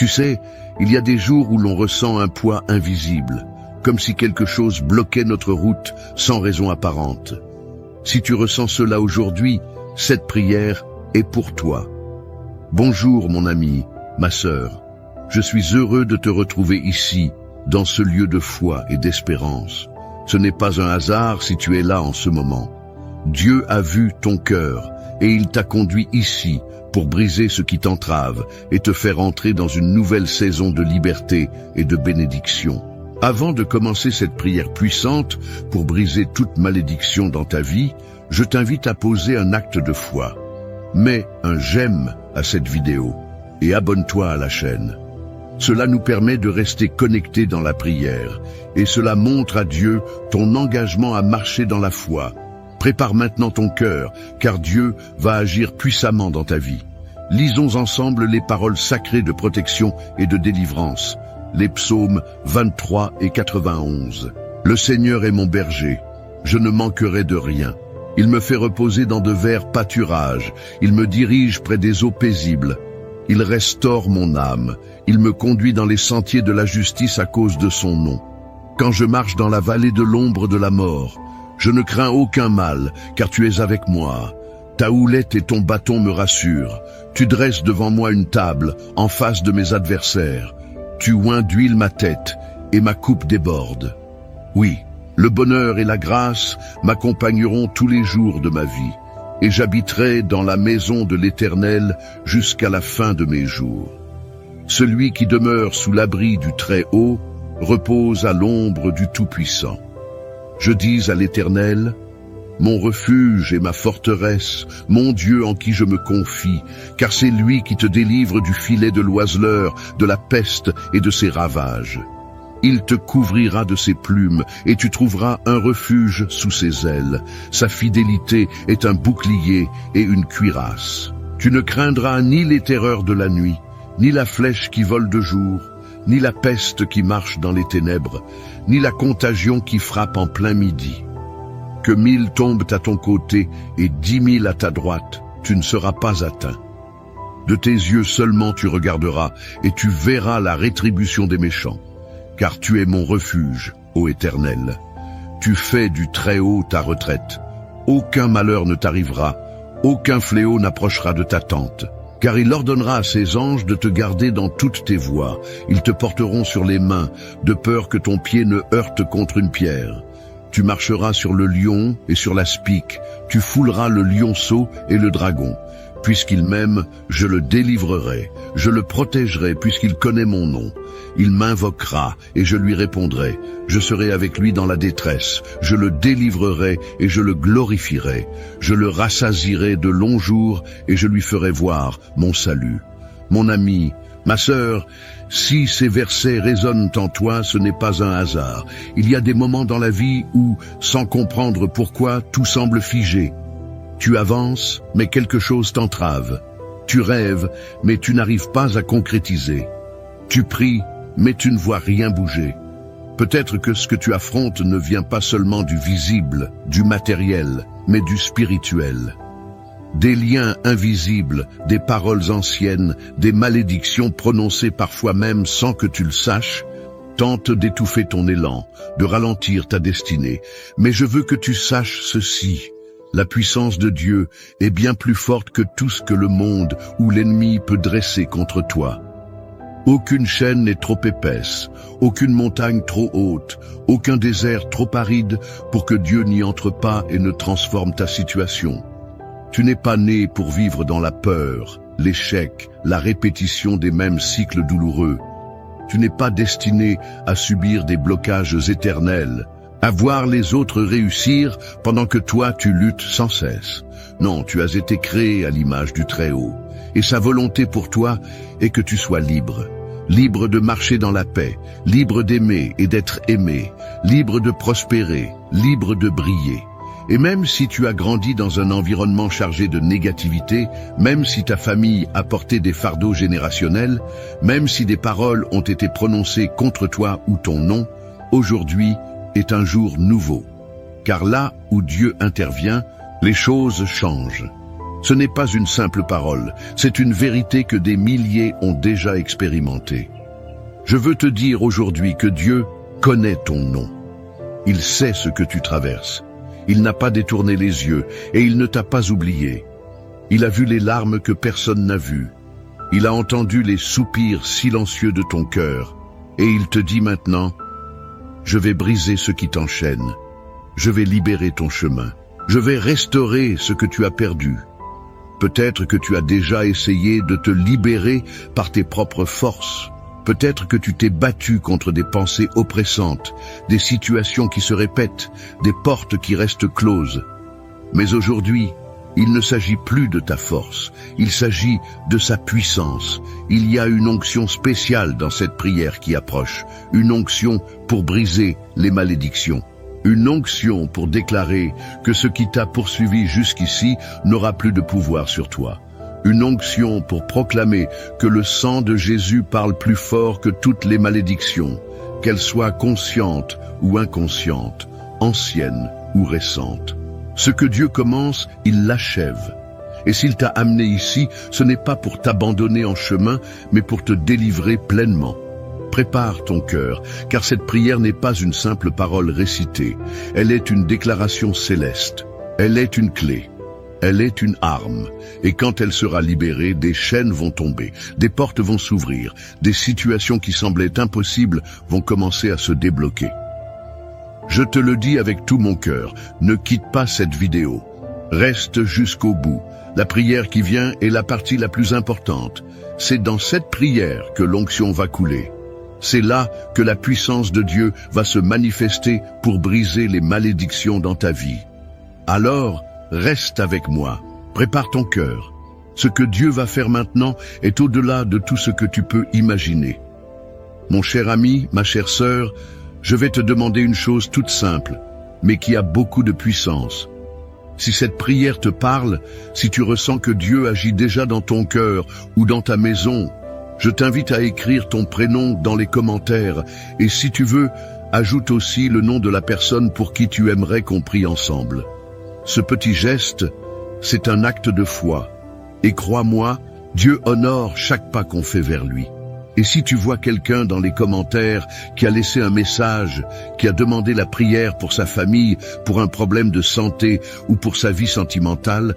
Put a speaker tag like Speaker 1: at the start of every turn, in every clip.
Speaker 1: Tu sais, il y a des jours où l'on ressent un poids invisible, comme si quelque chose bloquait notre route sans raison apparente. Si tu ressens cela aujourd'hui, cette prière est pour toi. Bonjour mon ami, ma sœur. Je suis heureux de te retrouver ici, dans ce lieu de foi et d'espérance. Ce n'est pas un hasard si tu es là en ce moment. Dieu a vu ton cœur et il t'a conduit ici pour briser ce qui t'entrave et te faire entrer dans une nouvelle saison de liberté et de bénédiction. Avant de commencer cette prière puissante pour briser toute malédiction dans ta vie, je t'invite à poser un acte de foi. Mets un j'aime à cette vidéo et abonne-toi à la chaîne. Cela nous permet de rester connectés dans la prière et cela montre à Dieu ton engagement à marcher dans la foi. Prépare maintenant ton cœur, car Dieu va agir puissamment dans ta vie. Lisons ensemble les paroles sacrées de protection et de délivrance. Les psaumes 23 et 91. Le Seigneur est mon berger, je ne manquerai de rien. Il me fait reposer dans de verts pâturages, il me dirige près des eaux paisibles. Il restaure mon âme, il me conduit dans les sentiers de la justice à cause de son nom. Quand je marche dans la vallée de l'ombre de la mort, je ne crains aucun mal, car tu es avec moi. Ta houlette et ton bâton me rassurent. Tu dresses devant moi une table, en face de mes adversaires. Tu oins d'huile ma tête, et ma coupe déborde. Oui, le bonheur et la grâce m'accompagneront tous les jours de ma vie, et j'habiterai dans la maison de l'Éternel jusqu'à la fin de mes jours. Celui qui demeure sous l'abri du Très-Haut repose à l'ombre du Tout-Puissant. Je dis à l'Éternel, mon refuge et ma forteresse, mon Dieu en qui je me confie, car c'est lui qui te délivre du filet de l'oiseleur, de la peste et de ses ravages. Il te couvrira de ses plumes et tu trouveras un refuge sous ses ailes. Sa fidélité est un bouclier et une cuirasse. Tu ne craindras ni les terreurs de la nuit, ni la flèche qui vole de jour, ni la peste qui marche dans les ténèbres, ni la contagion qui frappe en plein midi. Que 1000 tombent à ton côté et 10 000 à ta droite, tu ne seras pas atteint. De tes yeux seulement tu regarderas et tu verras la rétribution des méchants. Car tu es mon refuge, ô Éternel. Tu fais du Très-Haut ta retraite. Aucun malheur ne t'arrivera, aucun fléau n'approchera de ta tente. Car il ordonnera à ses anges de te garder dans toutes tes voies. Ils te porteront sur les mains, de peur que ton pied ne heurte contre une pierre. Tu marcheras sur le lion et sur la spique. Tu fouleras le lionceau et le dragon. Puisqu'il m'aime, je le délivrerai. Je le protégerai puisqu'il connaît mon nom. Il m'invoquera et je lui répondrai. Je serai avec lui dans la détresse. Je le délivrerai et je le glorifierai. Je le rassasierai de longs jours et je lui ferai voir mon salut. Mon ami, ma sœur, si ces versets résonnent en toi, ce n'est pas un hasard. Il y a des moments dans la vie où, sans comprendre pourquoi, tout semble figé. Tu avances, mais quelque chose t'entrave. Tu rêves, mais tu n'arrives pas à concrétiser. Tu pries, mais tu ne vois rien bouger. Peut-être que ce que tu affrontes ne vient pas seulement du visible, du matériel, mais du spirituel. Des liens invisibles, des paroles anciennes, des malédictions prononcées parfois même sans que tu le saches, tentent d'étouffer ton élan, de ralentir ta destinée. Mais je veux que tu saches ceci. La puissance de Dieu est bien plus forte que tout ce que le monde ou l'ennemi peut dresser contre toi. Aucune chaîne n'est trop épaisse, aucune montagne trop haute, aucun désert trop aride pour que Dieu n'y entre pas et ne transforme ta situation. Tu n'es pas né pour vivre dans la peur, l'échec, la répétition des mêmes cycles douloureux. Tu n'es pas destiné à subir des blocages éternels, à voir les autres réussir pendant que toi tu luttes sans cesse. Non, tu as été créé à l'image du Très-Haut, et sa volonté pour toi est que tu sois libre. Libre de marcher dans la paix, libre d'aimer et d'être aimé, libre de prospérer, libre de briller. Et même si tu as grandi dans un environnement chargé de négativité, même si ta famille a porté des fardeaux générationnels, même si des paroles ont été prononcées contre toi ou ton nom, aujourd'hui est un jour nouveau. Car là où Dieu intervient, les choses changent. Ce n'est pas une simple parole, c'est une vérité que des milliers ont déjà expérimentée. Je veux te dire aujourd'hui que Dieu connaît ton nom. Il sait ce que tu traverses. Il n'a pas détourné les yeux et il ne t'a pas oublié. Il a vu les larmes que personne n'a vues. Il a entendu les soupirs silencieux de ton cœur. Et il te dit maintenant, je vais briser ce qui t'enchaîne. Je vais libérer ton chemin. Je vais restaurer ce que tu as perdu. Peut-être que tu as déjà essayé de te libérer par tes propres forces. Peut-être que tu t'es battu contre des pensées oppressantes, des situations qui se répètent, des portes qui restent closes. Mais aujourd'hui, il ne s'agit plus de ta force, il s'agit de sa puissance. Il y a une onction spéciale dans cette prière qui approche, une onction pour briser les malédictions. Une onction pour déclarer que ce qui t'a poursuivi jusqu'ici n'aura plus de pouvoir sur toi. Une onction pour proclamer que le sang de Jésus parle plus fort que toutes les malédictions, qu'elles soient conscientes ou inconscientes, anciennes ou récentes. Ce que Dieu commence, il l'achève. Et s'il t'a amené ici, ce n'est pas pour t'abandonner en chemin, mais pour te délivrer pleinement. Prépare ton cœur, car cette prière n'est pas une simple parole récitée. Elle est une déclaration céleste. Elle est une clé. Elle est une arme. Et quand elle sera libérée, des chaînes vont tomber, des portes vont s'ouvrir, des situations qui semblaient impossibles vont commencer à se débloquer. Je te le dis avec tout mon cœur, ne quitte pas cette vidéo. Reste jusqu'au bout. La prière qui vient est la partie la plus importante. C'est dans cette prière que l'onction va couler. C'est là que la puissance de Dieu va se manifester pour briser les malédictions dans ta vie. Alors, reste avec moi, prépare ton cœur. Ce que Dieu va faire maintenant est au-delà de tout ce que tu peux imaginer. Mon cher ami, ma chère sœur, je vais te demander une chose toute simple, mais qui a beaucoup de puissance. Si cette prière te parle, si tu ressens que Dieu agit déjà dans ton cœur ou dans ta maison, je t'invite à écrire ton prénom dans les commentaires et si tu veux, ajoute aussi le nom de la personne pour qui tu aimerais qu'on prie ensemble. Ce petit geste, c'est un acte de foi. Et crois-moi, Dieu honore chaque pas qu'on fait vers lui. Et si tu vois quelqu'un dans les commentaires qui a laissé un message, qui a demandé la prière pour sa famille, pour un problème de santé ou pour sa vie sentimentale,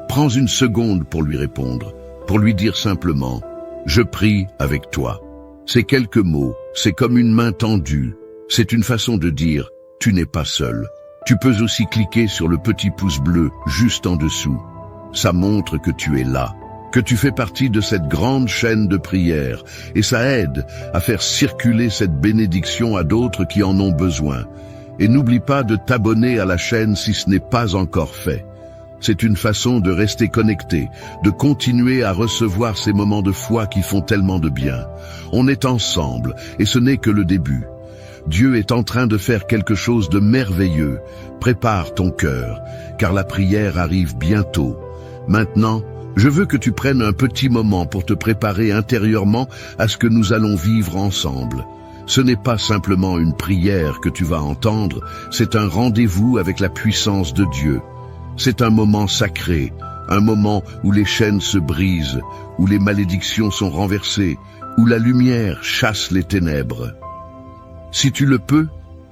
Speaker 1: prends une seconde pour lui répondre, pour lui dire simplement « Je prie avec toi ». Ces quelques mots, c'est comme une main tendue. C'est une façon de dire « Tu n'es pas seul ». Tu peux aussi cliquer sur le petit pouce bleu juste en dessous. Ça montre que tu es là, que tu fais partie de cette grande chaîne de prière et ça aide à faire circuler cette bénédiction à d'autres qui en ont besoin. Et n'oublie pas de t'abonner à la chaîne si ce n'est pas encore fait. C'est une façon de rester connecté, de continuer à recevoir ces moments de foi qui font tellement de bien. On est ensemble et ce n'est que le début. Dieu est en train de faire quelque chose de merveilleux. Prépare ton cœur, car la prière arrive bientôt. Maintenant, je veux que tu prennes un petit moment pour te préparer intérieurement à ce que nous allons vivre ensemble. Ce n'est pas simplement une prière que tu vas entendre, c'est un rendez-vous avec la puissance de Dieu. C'est un moment sacré, un moment où les chaînes se brisent, où les malédictions sont renversées, où la lumière chasse les ténèbres. Si tu le peux,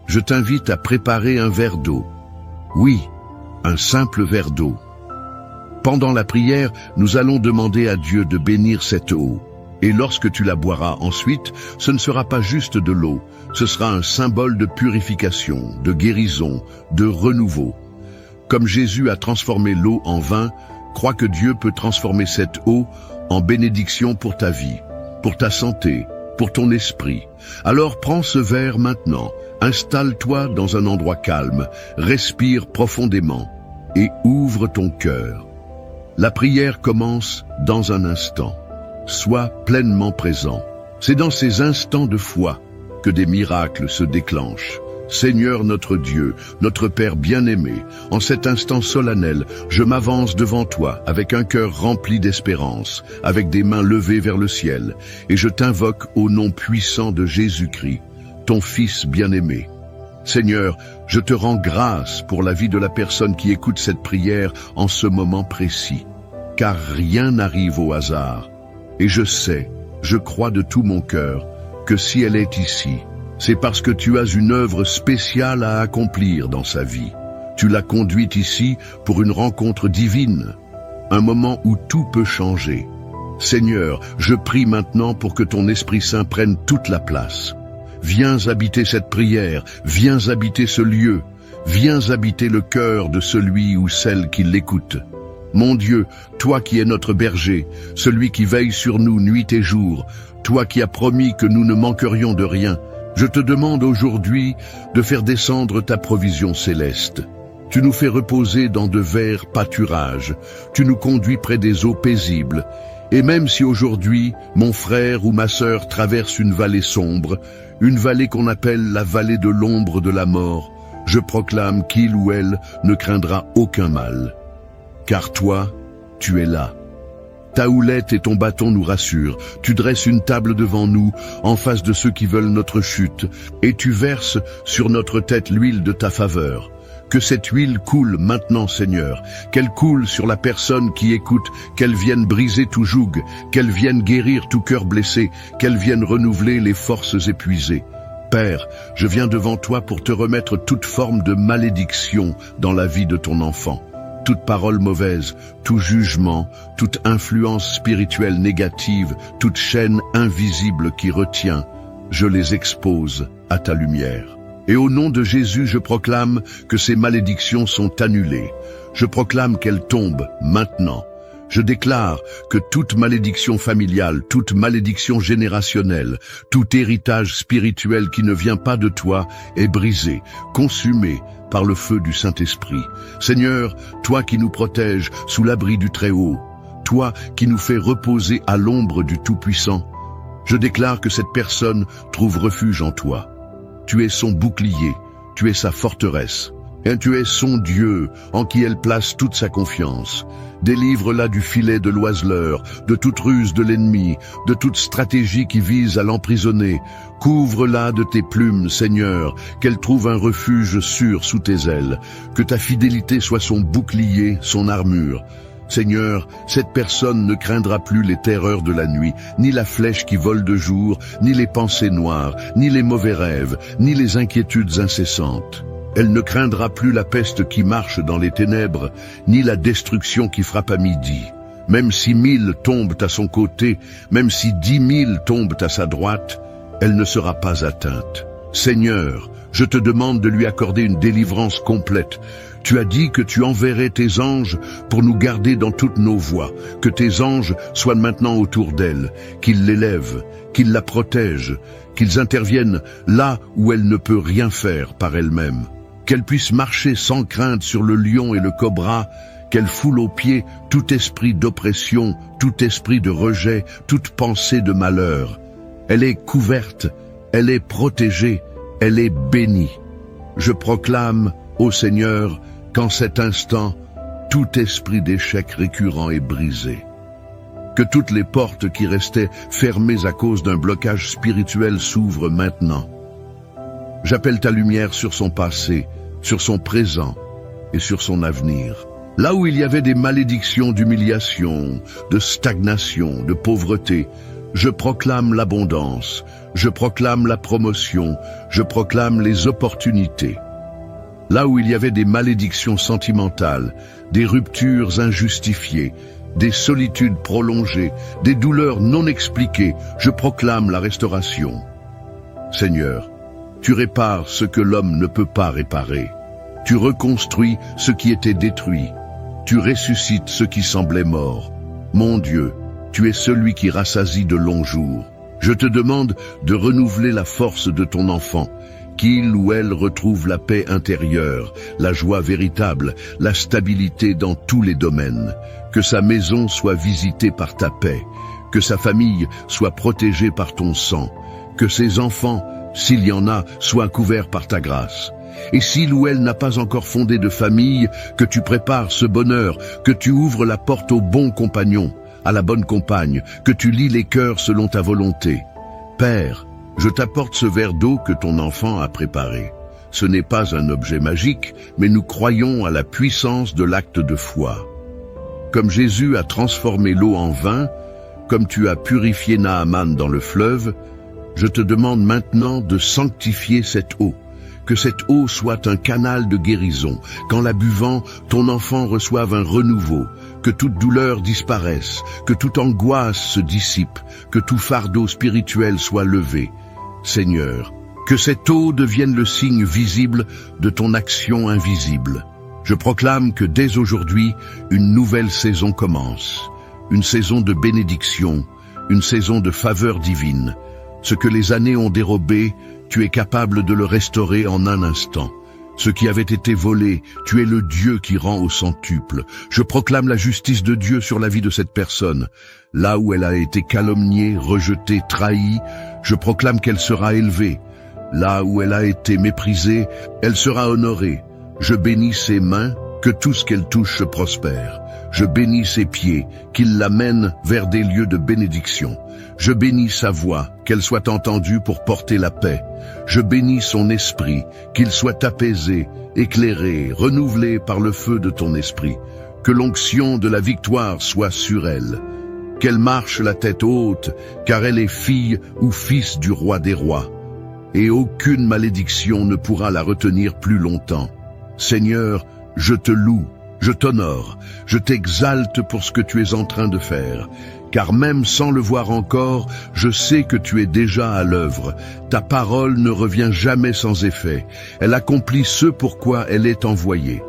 Speaker 1: je t'invite à préparer un verre d'eau. Oui, un simple verre d'eau. Pendant la prière, nous allons demander à Dieu de bénir cette eau. Et lorsque tu la boiras ensuite, ce ne sera pas juste de l'eau, ce sera un symbole de purification, de guérison, de renouveau. Comme Jésus a transformé l'eau en vin, crois que Dieu peut transformer cette eau en bénédiction pour ta vie, pour ta santé, pour ton esprit. Alors prends ce verre maintenant, installe-toi dans un endroit calme, respire profondément et ouvre ton cœur. La prière commence dans un instant. Sois pleinement présent. C'est dans ces instants de foi que des miracles se déclenchent. Seigneur notre Dieu, notre Père bien-aimé, en cet instant solennel, je m'avance devant toi avec un cœur rempli d'espérance, avec des mains levées vers le ciel, et je t'invoque au nom puissant de Jésus-Christ, ton Fils bien-aimé. Seigneur, je te rends grâce pour la vie de la personne qui écoute cette prière en ce moment précis. car rien n'arrive au hasard. Et je sais, je crois de tout mon cœur, que si elle est ici, c'est parce que tu as une œuvre spéciale à accomplir dans sa vie. Tu l'as conduite ici pour une rencontre divine, un moment où tout peut changer. Seigneur, je prie maintenant pour que ton Esprit Saint prenne toute la place. Viens habiter cette prière, viens habiter ce lieu, viens habiter le cœur de celui ou celle qui l'écoute. Mon Dieu, toi qui es notre berger, celui qui veille sur nous nuit et jour, toi qui as promis que nous ne manquerions de rien, je te demande aujourd'hui de faire descendre ta provision céleste. Tu nous fais reposer dans de verts pâturages, tu nous conduis près des eaux paisibles, et même si aujourd'hui mon frère ou ma sœur traverse une vallée sombre, une vallée qu'on appelle la vallée de l'ombre de la mort, je proclame qu'il ou elle ne craindra aucun mal. Car toi, tu es là. Ta houlette et ton bâton nous rassurent. Tu dresses une table devant nous, en face de ceux qui veulent notre chute, et tu verses sur notre tête l'huile de ta faveur. Que cette huile coule maintenant, Seigneur, qu'elle coule sur la personne qui écoute, qu'elle vienne briser tout joug, qu'elle vienne guérir tout cœur blessé, qu'elle vienne renouveler les forces épuisées. Père, je viens devant toi pour te remettre toute forme de malédiction dans la vie de ton enfant. Toute parole mauvaise, tout jugement, toute influence spirituelle négative, toute chaîne invisible qui retient, je les expose à ta lumière. Et au nom de Jésus, je proclame que ces malédictions sont annulées. Je proclame qu'elles tombent maintenant. Je déclare que toute malédiction familiale, toute malédiction générationnelle, tout héritage spirituel qui ne vient pas de toi est brisé, consumé par le feu du Saint-Esprit. Seigneur, toi qui nous protèges sous l'abri du Très-Haut, toi qui nous fais reposer à l'ombre du Tout-Puissant, je déclare que cette personne trouve refuge en toi. Tu es son bouclier, tu es sa forteresse, et tu es son Dieu en qui elle place toute sa confiance. Délivre-la du filet de l'oiseleur, de toute ruse de l'ennemi, de toute stratégie qui vise à l'emprisonner. Couvre-la de tes plumes, Seigneur, qu'elle trouve un refuge sûr sous tes ailes. Que ta fidélité soit son bouclier, son armure. Seigneur, cette personne ne craindra plus les terreurs de la nuit, ni la flèche qui vole de jour, ni les pensées noires, ni les mauvais rêves, ni les inquiétudes incessantes. Elle ne craindra plus la peste qui marche dans les ténèbres, ni la destruction qui frappe à midi. Même si 1000 tombent à son côté, même si 10 000 tombent à sa droite, elle ne sera pas atteinte. Seigneur, je te demande de lui accorder une délivrance complète. Tu as dit que tu enverrais tes anges pour nous garder dans toutes nos voies, que tes anges soient maintenant autour d'elle, qu'ils l'élèvent, qu'ils la protègent, qu'ils interviennent là où elle ne peut rien faire par elle-même, qu'elle puisse marcher sans crainte sur le lion et le cobra, qu'elle foule aux pieds tout esprit d'oppression, tout esprit de rejet, toute pensée de malheur. Elle est couverte, elle est protégée, elle est bénie. Je proclame, ô Seigneur, qu'en cet instant, tout esprit d'échec récurrent est brisé. Que toutes les portes qui restaient fermées à cause d'un blocage spirituel s'ouvrent maintenant. J'appelle ta lumière sur son passé, sur son présent et sur son avenir. Là où il y avait des malédictions d'humiliation, de stagnation, de pauvreté, je proclame l'abondance, je proclame la promotion, je proclame les opportunités. Là où il y avait des malédictions sentimentales, des ruptures injustifiées, des solitudes prolongées, des douleurs non expliquées, je proclame la restauration. Seigneur, tu répares ce que l'homme ne peut pas réparer. Tu reconstruis ce qui était détruit. Tu ressuscites ce qui semblait mort. Mon Dieu, tu es celui qui rassasie de longs jours. Je te demande de renouveler la force de ton enfant, qu'il ou elle retrouve la paix intérieure, la joie véritable, la stabilité dans tous les domaines. Que sa maison soit visitée par ta paix, que sa famille soit protégée par ton sang, que ses enfants, s'il y en a, soient couverts par ta grâce. Et s'il ou elle n'a pas encore fondé de famille, que tu prépares ce bonheur, que tu ouvres la porte au bon compagnon, à la bonne compagne, que tu lis les cœurs selon ta volonté. Père, je t'apporte ce verre d'eau que ton enfant a préparé. Ce n'est pas un objet magique, mais nous croyons à la puissance de l'acte de foi. Comme Jésus a transformé l'eau en vin, comme tu as purifié Naaman dans le fleuve, je te demande maintenant de sanctifier cette eau. Que cette eau soit un canal de guérison. Qu'en la buvant, ton enfant reçoive un renouveau. Que toute douleur disparaisse. Que toute angoisse se dissipe. Que tout fardeau spirituel soit levé. Seigneur, que cette eau devienne le signe visible de ton action invisible. Je proclame que dès aujourd'hui, une nouvelle saison commence. Une saison de bénédiction, une saison de faveur divine. Ce que les années ont dérobé, tu es capable de le restaurer en un instant. Ce qui avait été volé, tu es le Dieu qui rend au centuple. Je proclame la justice de Dieu sur la vie de cette personne. Là où elle a été calomniée, rejetée, trahie, je proclame qu'elle sera élevée. Là où elle a été méprisée, elle sera honorée. Je bénis ses mains, que tout ce qu'elle touche se prospère. Je bénis ses pieds, qu'il l'amène vers des lieux de bénédiction. Je bénis sa voix, qu'elle soit entendue pour porter la paix. Je bénis son esprit, qu'il soit apaisé, éclairé, renouvelé par le feu de ton esprit. Que l'onction de la victoire soit sur elle. Qu'elle marche la tête haute, car elle est fille ou fils du roi des rois. Et aucune malédiction ne pourra la retenir plus longtemps. Seigneur, je te loue, je t'honore, je t'exalte pour ce que tu es en train de faire. Car même sans le voir encore, je sais que tu es déjà à l'œuvre. Ta parole ne revient jamais sans effet. Elle accomplit ce pourquoi elle est envoyée.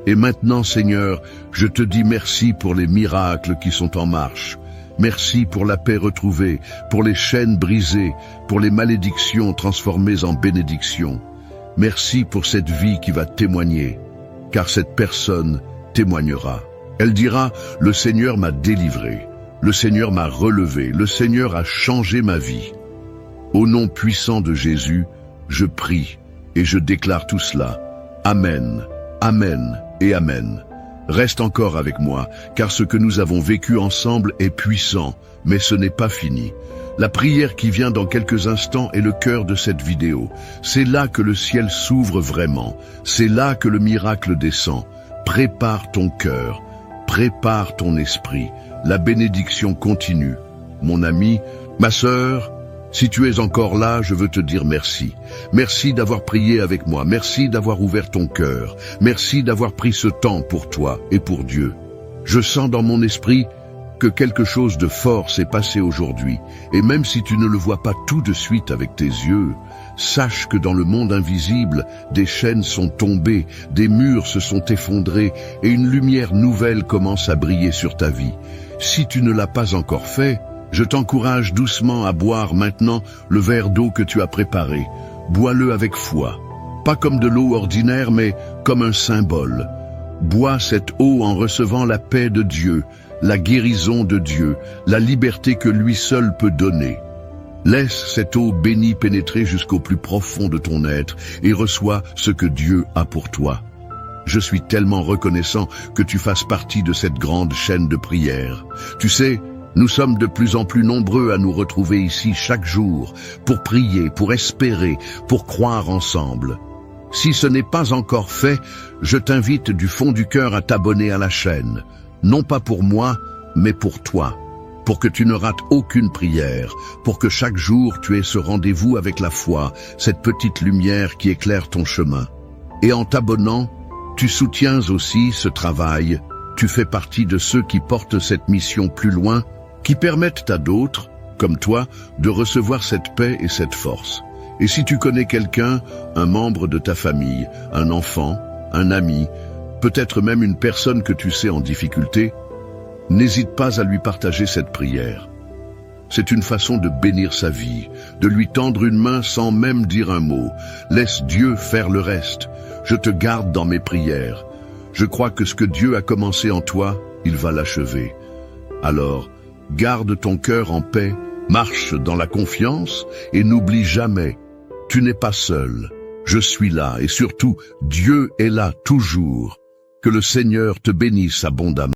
Speaker 1: Et maintenant, Seigneur, je te dis merci pour les miracles qui sont en marche. Merci pour la paix retrouvée, pour les chaînes brisées, pour les malédictions transformées en bénédictions. Merci pour cette vie qui va témoigner, car cette personne témoignera. Elle dira, le Seigneur m'a délivré. Le Seigneur m'a relevé, le Seigneur a changé ma vie. Au nom puissant de Jésus, je prie et je déclare tout cela. Amen, Amen et Amen. Reste encore avec moi, car ce que nous avons vécu ensemble est puissant, mais ce n'est pas fini. La prière qui vient dans quelques instants est le cœur de cette vidéo. C'est là que le ciel s'ouvre vraiment. C'est là que le miracle descend. Prépare ton cœur, prépare ton esprit. La bénédiction continue. Mon ami, ma sœur, si tu es encore là, je veux te dire merci. Merci d'avoir prié avec moi. Merci d'avoir ouvert ton cœur. Merci d'avoir pris ce temps pour toi et pour Dieu. Je sens dans mon esprit que quelque chose de fort s'est passé aujourd'hui. Et même si tu ne le vois pas tout de suite avec tes yeux, sache que dans le monde invisible, des chaînes sont tombées, des murs se sont effondrés et une lumière nouvelle commence à briller sur ta vie. Si tu ne l'as pas encore fait, je t'encourage doucement à boire maintenant le verre d'eau que tu as préparé. Bois-le avec foi, pas comme de l'eau ordinaire, mais comme un symbole. Bois cette eau en recevant la paix de Dieu, la guérison de Dieu, la liberté que lui seul peut donner. Laisse cette eau bénie pénétrer jusqu'au plus profond de ton être et reçois ce que Dieu a pour toi. Je suis tellement reconnaissant que tu fasses partie de cette grande chaîne de prière. Tu sais, nous sommes de plus en plus nombreux à nous retrouver ici chaque jour pour prier, pour espérer, pour croire ensemble. Si ce n'est pas encore fait, je t'invite du fond du cœur à t'abonner à la chaîne. Non pas pour moi, mais pour toi. Pour que tu ne rates aucune prière, pour que chaque jour tu aies ce rendez-vous avec la foi, cette petite lumière qui éclaire ton chemin. Et en t'abonnant, tu soutiens aussi ce travail, tu fais partie de ceux qui portent cette mission plus loin, qui permettent à d'autres, comme toi, de recevoir cette paix et cette force. Et si tu connais quelqu'un, un membre de ta famille, un enfant, un ami, peut-être même une personne que tu sais en difficulté, n'hésite pas à lui partager cette prière. C'est une façon de bénir sa vie, de lui tendre une main sans même dire un mot. Laisse Dieu faire le reste. Je te garde dans mes prières. Je crois que ce que Dieu a commencé en toi, il va l'achever. Alors, garde ton cœur en paix, marche dans la confiance et n'oublie jamais, tu n'es pas seul. Je suis là et surtout, Dieu est là toujours. Que le Seigneur te bénisse abondamment.